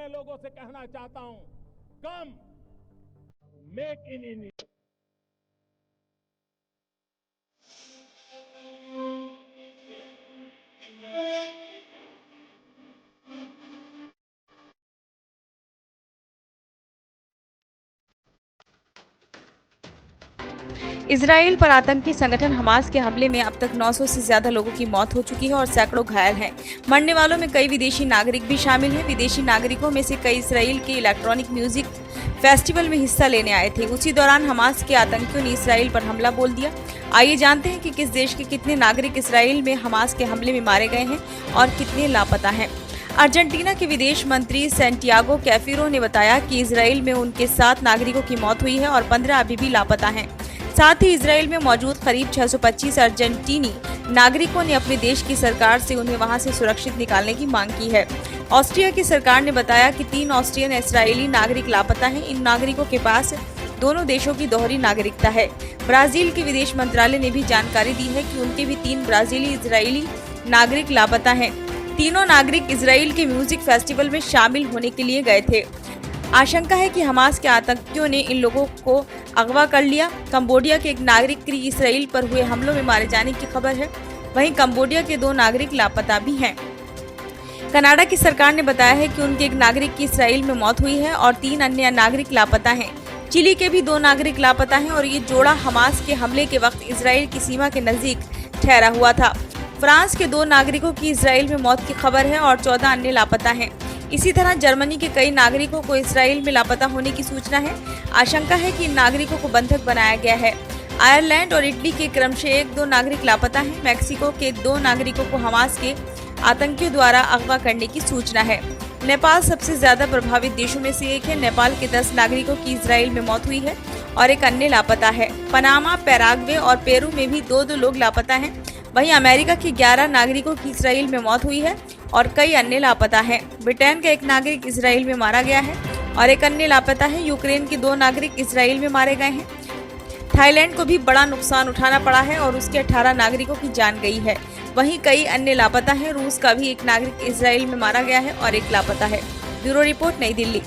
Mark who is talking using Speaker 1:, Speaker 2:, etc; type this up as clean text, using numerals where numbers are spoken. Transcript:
Speaker 1: लोगों से कहना चाहता हूं, कम मेक इन इंडिया।
Speaker 2: इजराइल पर आतंकी संगठन हमास के हमले में अब तक 900 से ज्यादा लोगों की मौत हो चुकी है और सैकड़ों घायल हैं। मरने वालों में कई विदेशी नागरिक भी शामिल हैं। विदेशी नागरिकों में से कई इजराइल के इलेक्ट्रॉनिक म्यूजिक फेस्टिवल में हिस्सा लेने आए थे। उसी दौरान हमास के आतंकियों ने इजराइल पर हमला बोल दिया। आइए जानते हैं कि किस देश के कितने नागरिक इजराइल में हमास के हमले में मारे गए हैं और कितने लापता हैं। अर्जेंटीना के विदेश मंत्री सैंटियागो कैफिरो ने बताया कि इजराइल में उनके 7 नागरिकों की मौत हुई है और 15 अभी भी लापता हैं। साथ ही इजराइल में मौजूद करीब 625 अर्जेंटीनी नागरिकों ने अपने देश की सरकार से उन्हें वहां से सुरक्षित निकालने की मांग की है। ऑस्ट्रिया की सरकार ने बताया कि 3 ऑस्ट्रियन इजरायली नागरिक लापता हैं। इन नागरिकों के पास दोनों देशों की दोहरी नागरिकता है। ब्राजील के विदेश मंत्रालय ने भी जानकारी दी है कि उनके भी 3 ब्राजीली इजरायली नागरिक लापता हैं। तीनों नागरिक इजराइल के म्यूजिक फेस्टिवल में शामिल होने के लिए गए थे। आशंका है कि हमास के आतंकियों ने इन लोगों को अगवा कर लिया। कंबोडिया के एक नागरिक की इसराइल पर हुए हमलों में मारे जाने की खबर है। वहीं कंबोडिया के 2 नागरिक लापता भी हैं। कनाडा की सरकार ने बताया है कि उनके एक नागरिक की इसराइल में मौत हुई है और 3 अन्य नागरिक लापता हैं। चिली के भी 2 नागरिक लापता हैं और ये जोड़ा हमास के हमले के वक्त इसराइल की सीमा के नजदीक ठहरा हुआ था। फ्रांस के 2 नागरिकों की इसराइल में मौत की खबर है और 14 अन्य लापता हैं। इसी तरह जर्मनी के कई नागरिकों को इसराइल में लापता होने की सूचना है। आशंका है कि इन नागरिकों को बंधक बनाया गया है। आयरलैंड और इटली के क्रमशः 1-2 नागरिक लापता हैं। मैक्सिको के 2 नागरिकों को हमास के आतंकियों द्वारा अगवा करने की सूचना है। नेपाल सबसे ज्यादा प्रभावित देशों में से एक है। नेपाल के 10 नागरिकों की इसराइल में मौत हुई है और एक अन्य लापता है। पनामा, पैराग्वे और पेरू में भी 2-2 लोग लापता हैं। वहीं अमेरिका के 11 नागरिकों की इसराइल में मौत हुई है और कई अन्य लापता हैं। ब्रिटेन का 1 नागरिक इसराइल में मारा गया है और एक अन्य लापता है। यूक्रेन के 2 नागरिक इसराइल में मारे गए हैं। थाईलैंड को भी बड़ा नुकसान उठाना पड़ा है और उसके 18 नागरिकों की जान गई है। वहीं कई अन्य लापता हैं। रूस का भी 1 नागरिक इसराइल में मारा गया है और एक लापता है। ब्यूरो रिपोर्ट, नई दिल्ली।